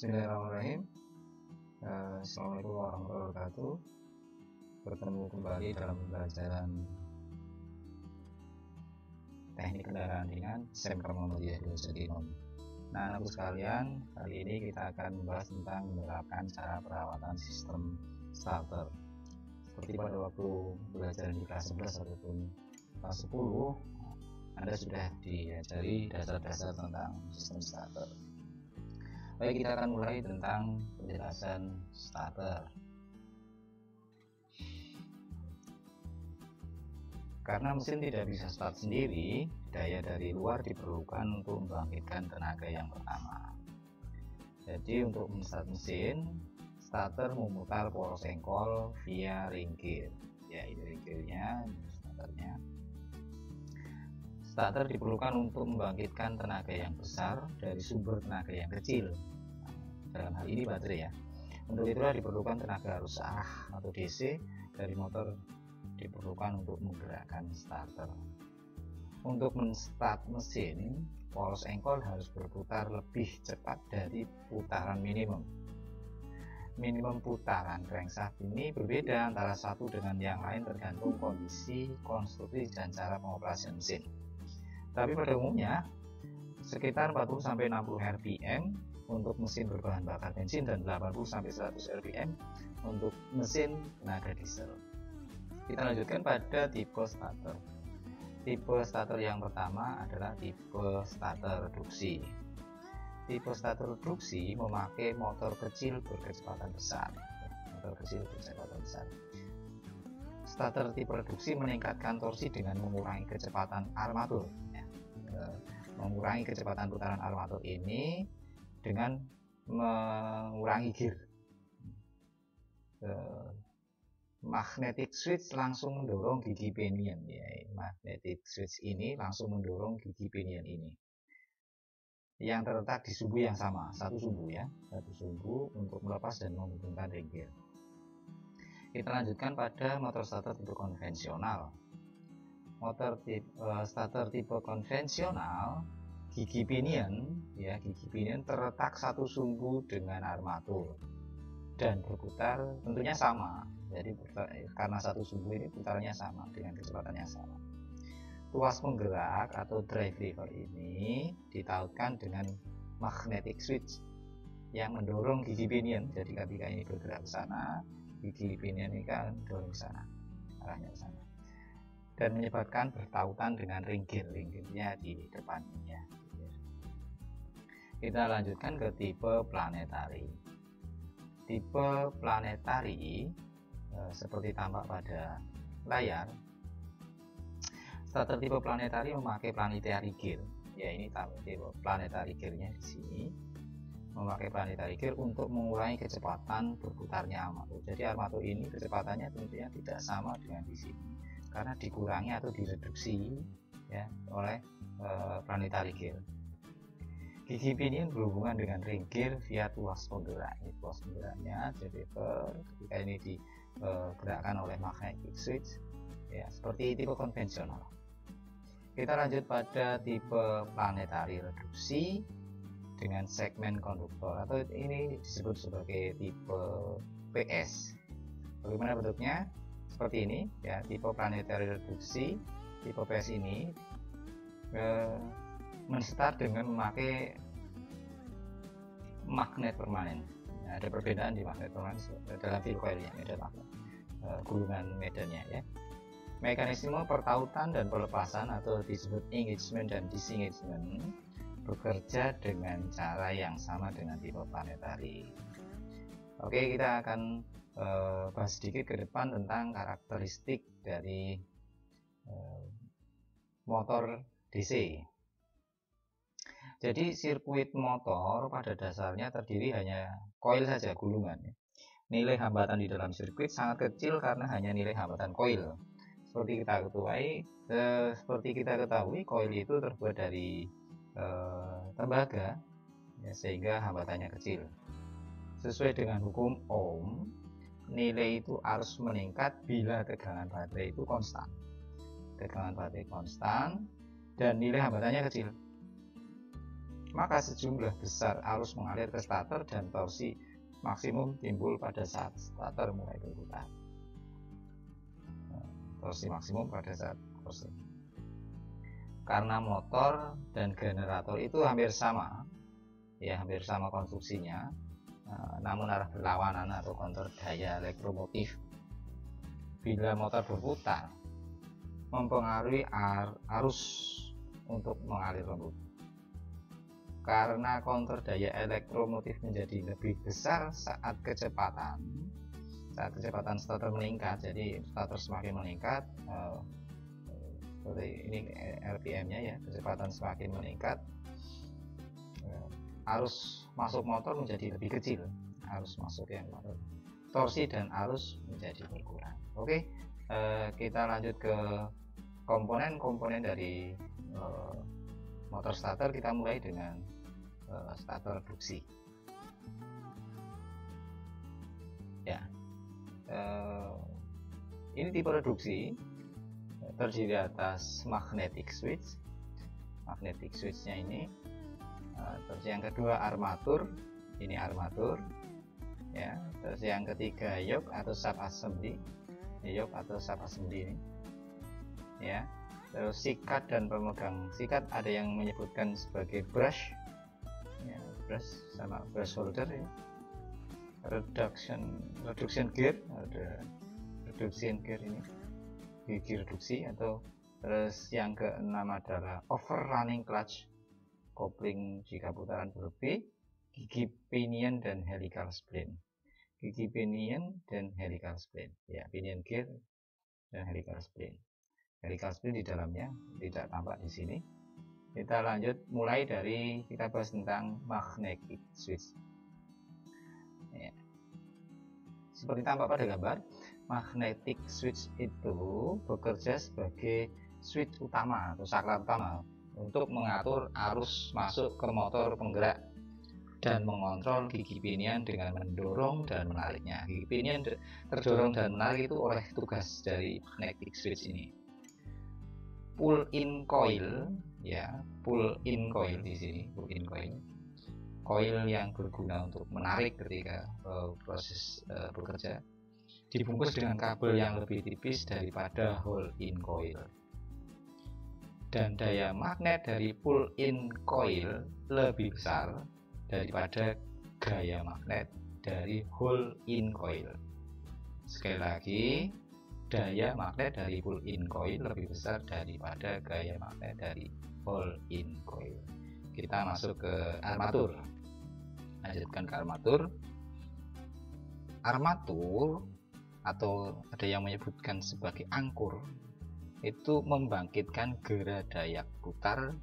Bismillahirrahmanirrahim. Assalamualaikum warahmatullahi wabarakatuh. Bertemu kembali dalam pembelajaran teknik kendaraan ringan SMK Muhammadiyah Dua Jatinom. Nah, anak sekalian, kali ini kita akan membahas tentang menerapkan cara perawatan sistem starter. Seperti pada waktu belajar di kelas 11 ataupun kelas 10, Anda sudah diajari dasar-dasar tentang sistem starter. Baik, kita akan mulai tentang penjelasan starter. Karena mesin tidak bisa start sendiri, daya dari luar diperlukan untuk membangkitkan tenaga yang pertama. Jadi untuk menstart mesin, starter memutar poros engkol via ring gear. Ya, ini ring gearnya, starternya. Starter diperlukan untuk membangkitkan tenaga yang besar dari sumber tenaga yang kecil. Dalam hal ini baterai ya. Untuk itulah diperlukan tenaga arus arah atau DC dari motor diperlukan untuk menggerakkan starter. Untuk menstart mesin, poros engkol harus berputar lebih cepat dari putaran minimum. Minimum putaran crankshaft ini berbeda antara satu dengan yang lain tergantung kondisi, konstruksi, dan cara pengoperasian mesin. Tapi pada umumnya sekitar 40-60 rpm untuk mesin berbahan bakar bensin dan 80-100 rpm untuk mesin tenaga diesel. Kita lanjutkan pada tipe starter. Tipe starter yang pertama adalah tipe starter reduksi. Tipe starter reduksi memakai motor kecil berkecepatan besar. Starter tipe reduksi meningkatkan torsi dengan mengurangi kecepatan armatur. Mengurangi kecepatan putaran armatur ini dengan mengurangi gear. Magnetic switch langsung mendorong gigi pinion ya. Magnetic switch ini langsung mendorong gigi pinion ini yang terletak di sumbu yang sama, satu sumbu untuk melepas dan menghubungkan ring gear. Kita lanjutkan pada motor starter tipe konvensional. Motor starter tipe konvensional, gigi pinion terletak satu sumbu dengan armatur dan berputar tentunya sama. Jadi karena satu sumbu ini putarannya sama dengan kecepatannya sama. Tuas penggerak atau drive lever ini ditautkan dengan magnetic switch yang mendorong gigi pinion. Jadi ketika ini bergerak ke sana, gigi pinion ini kan dorong ke sana, arahnya ke sana, dan menyebabkan bertautan dengan ring gear-nya di depannya. Kita lanjutkan ke tipe planetary. Tipe planetary seperti tampak pada layar. Starter tipe planetary memakai planetary gear. Ya, ini tipe planetary gear-nya di sini. Memakai planetary gear untuk mengurangi kecepatan berputarnya armatur. Jadi armatur ini kecepatannya tentunya tidak sama dengan di sini, karena dikurangi atau direduksi ya oleh planetary gear. Gigi pinion berhubungan dengan ring gear via tuas penggerak. Ini tuas penggeraknya, jadi ketika ini digerakkan oleh magnetic switch ya, seperti tipe konvensional. Kita lanjut pada tipe planetary reduksi dengan segmen konduktor, atau ini disebut sebagai tipe PS. Bagaimana bentuknya? Seperti ini ya, tipe planetary reduksi. Tipe PS ini menstart dengan memakai magnet permanen. Nah, ada perbedaan di magnet permanen dalam field coilnya, medan magnet, gulungan medannya ya. Mekanisme pertautan dan pelepasan atau disebut engagement dan disengagement bekerja dengan cara yang sama dengan tipe planetary. Oke, kita akan bahas sedikit ke depan tentang karakteristik dari motor DC. Jadi sirkuit motor pada dasarnya terdiri hanya koil saja, gulungan. Nilai hambatan di dalam sirkuit sangat kecil karena hanya nilai hambatan koil. Seperti kita ketahui, koil itu terbuat dari tembaga ya, sehingga hambatannya kecil. Sesuai dengan hukum Ohm, nilai itu harus meningkat bila tegangan baterai itu konstan. Tegangan baterai konstan dan nilai hambatannya kecil. maka sejumlah besar arus mengalir ke starter dan torsi maksimum timbul pada saat starter mulai berputar. Torsi maksimum pada saat torsi. Karena motor dan generator itu hampir sama, ya hampir sama konstruksinya, namun arah berlawanan atau counter daya elektromotif. Bila motor berputar, mempengaruhi arus untuk mengalir lembut. Karena counter daya elektromotif menjadi lebih besar saat kecepatan starter meningkat, jadi starter semakin meningkat, ini RPM-nya ya, kecepatan semakin meningkat, arus masuk motor menjadi lebih kecil, arus masuk yang motor, torsi dan arus menjadi berkurang. Oke, kita lanjut ke komponen-komponen dari motor starter. Kita mulai dengan starter duksi. Ya, ini tipe reduksi terdiri atas magnetic switch. Magnetic switchnya ini, terus yang kedua armatur, ini armatur, ya. Terus yang ketiga yoke atau sub assembly, yoke atau sub assembly ini, ya. Terus sikat dan pemegang sikat, ada yang menyebutkan sebagai brush, ya, brush sama brush holder ya. Reduction gear, ada reduction gear ini, gigi reduksi atau. Terus yang keenam adalah overrunning clutch, kopling jika putaran berlebih, gigi pinion dan helical spline. Gigi pinion dan helical spline, ya, pinion gear dan helical spline. Helical spline di dalamnya tidak tampak di sini. Kita lanjut, mulai dari kita bahas tentang magnetic switch. Ya. Seperti tampak pada gambar, magnetic switch itu bekerja sebagai switch utama atau saklar utama untuk mengatur arus masuk ke motor penggerak dan mengontrol gigi pinion dengan mendorong dan menariknya. Gigi pinion terdorong dan menarik itu oleh tugas dari magnetic switch ini. Pull in coil, ya, pull in coil di sini, pull in coil. Koil yang berguna untuk menarik ketika proses bekerja, dibungkus dengan kabel yang lebih tipis daripada hold-in coil, dan daya magnet dari pull-in coil lebih besar daripada gaya magnet dari hold-in coil. Sekali lagi, daya magnet dari pull-in coil lebih besar daripada gaya magnet dari hold-in coil. Kita masuk ke armatur. Lanjutkan ke armatur. Armatur atau ada yang menyebutkan sebagai angkur itu membangkitkan gera daya putar,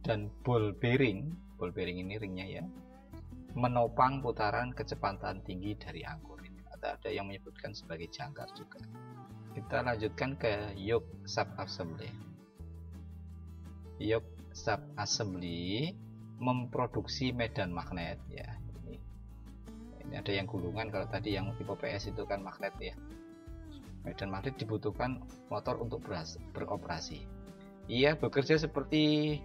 dan ball bearing ini ringnya ya, menopang putaran kecepatan tinggi dari angkur ini. Ada yang menyebutkan sebagai jangkar juga. Kita lanjutkan ke yoke sub assembly. Yoke sub assembly memproduksi medan magnet, ya. Ini ada yang gulungan, kalau tadi yang tipe PS itu kan magnet ya. Medan magnet dibutuhkan motor untuk beroperasi. Ia bekerja seperti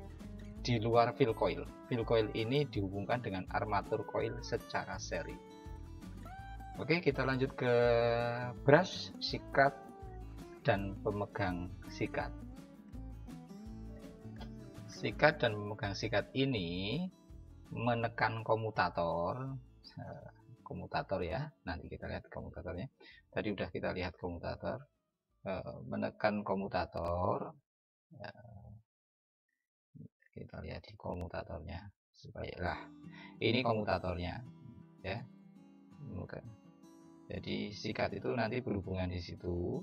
di luar field coil. Field coil ini dihubungkan dengan armatur coil secara seri. Oke, kita lanjut ke brush, sikat, dan pemegang sikat. Sikat dan pemegang sikat ini menekan komutator ya. Nanti kita lihat komutatornya. Tadi udah kita lihat komutator, menekan komutator. Kita lihat di komutatornya supaya ini komutatornya ya. Jadi sikat itu nanti berhubungan di situ.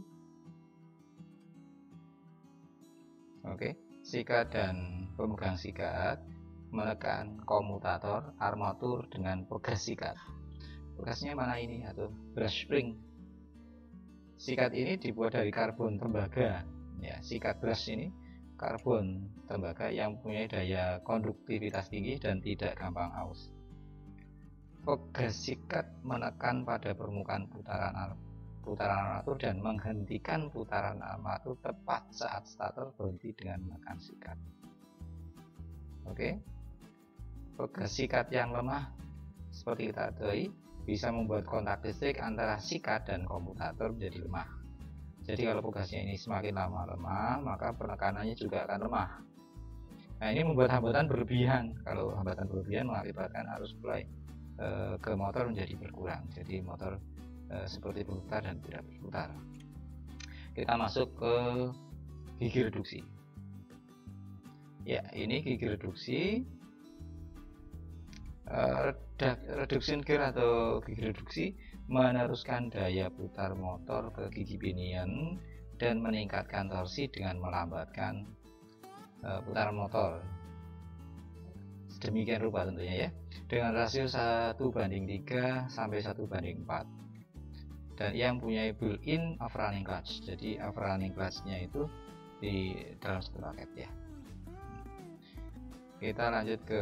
Oke. Sikat dan pemegang sikat menekan komutator armatur dengan pegas sikat. Pegasnya mana ini? Atau brush spring. Sikat ini dibuat dari karbon tembaga. Ya, sikat brush ini karbon tembaga yang mempunyai daya konduktivitas tinggi dan tidak gampang aus. Pegas sikat menekan pada permukaan putaran armatur dan menghentikan putaran armatur tepat saat starter berhenti dengan menekan sikat. Oke. Pegas sikat yang lemah seperti kita ketahui bisa membuat kontak listrik antara sikat dan komutator menjadi lemah. Jadi kalau pegasnya ini semakin lama lemah, maka penekanannya juga akan lemah. Nah, ini membuat hambatan berlebihan. Kalau hambatan berlebihan mengakibatkan arus supply ke motor menjadi berkurang. Jadi motor seperti berputar dan tidak berputar. Kita masuk ke gigi reduksi. Ya, ini gigi reduksi. Reduction gear atau gigi reduksi meneruskan daya putar motor ke gigi pinion dan meningkatkan torsi dengan melambatkan putaran motor. Sedemikian rupa tentunya ya, dengan rasio 1:3 sampai 1:4. Dan yang punya built-in overrunning clutch. Jadi overrunning clutch-nya itu di dalam satu paket ya. Kita lanjut ke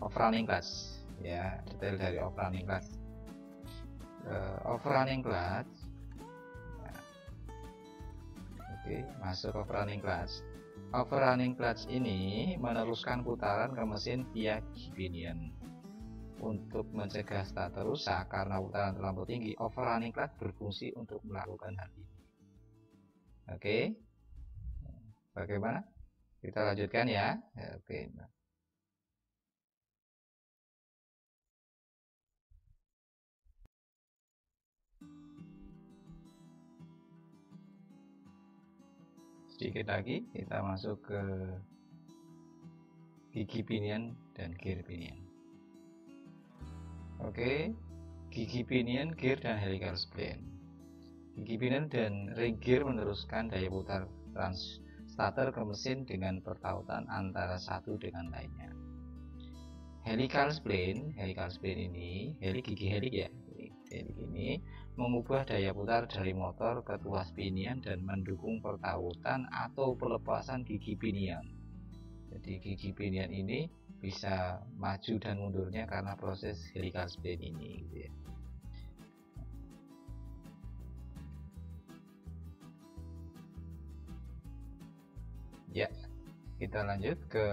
overrunning clutch ya, detail dari overrunning clutch. Overrunning clutch ya. Oke, masuk overrunning clutch. Overrunning clutch ini meneruskan putaran ke mesin via gigi pinion. Untuk mencegah starter rusak karena putaran terlalu tinggi, overrunning clutch berfungsi untuk melakukan hal ini. Oke, bagaimana? Kita lanjutkan ya. Oke. Sedikit lagi kita masuk ke gigi pinion dan gear pinion. Oke, gigi pinion, gear dan helical spline. Gigi pinion dan ring gear meneruskan daya putar starter ke mesin dengan pertautan antara satu dengan lainnya. Helical spline ini, gigi helik ya. Helik ini mengubah daya putar dari motor ke tuas pinion dan mendukung pertautan atau pelepasan gigi pinion. Jadi gigi pinion ini bisa maju dan mundurnya karena proses helical spline ini gitu ya. Ya, kita lanjut ke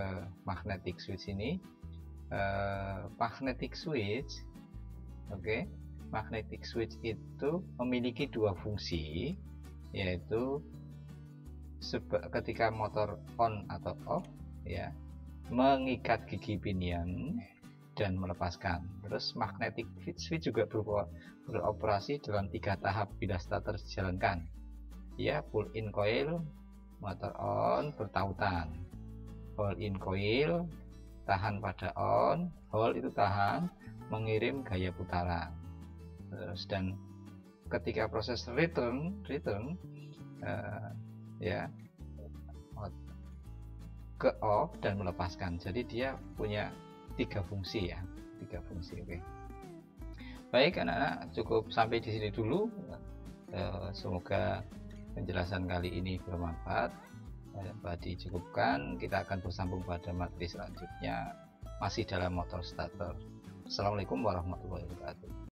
magnetic switch ini. Magnetic switch, oke. Magnetic switch itu memiliki dua fungsi, yaitu ketika motor on atau off ya, mengikat gigi pinion dan melepaskan. Terus magnetic switch juga beroperasi dalam 3 tahap bila starter dijalankan. Ya, pull in coil, motor on, bertautan. Hold in coil, tahan pada on, hold itu tahan, mengirim gaya putaran. Terus dan ketika proses return ya ke off dan melepaskan. Jadi dia punya 3 fungsi ya, 3 fungsi. Oke. Baik anak-anak, cukup sampai di sini dulu. Semoga penjelasan kali ini bermanfaat. Dapat dicukupkan. Kita akan bersambung pada materi selanjutnya masih dalam motor starter. Assalamualaikum warahmatullahi wabarakatuh.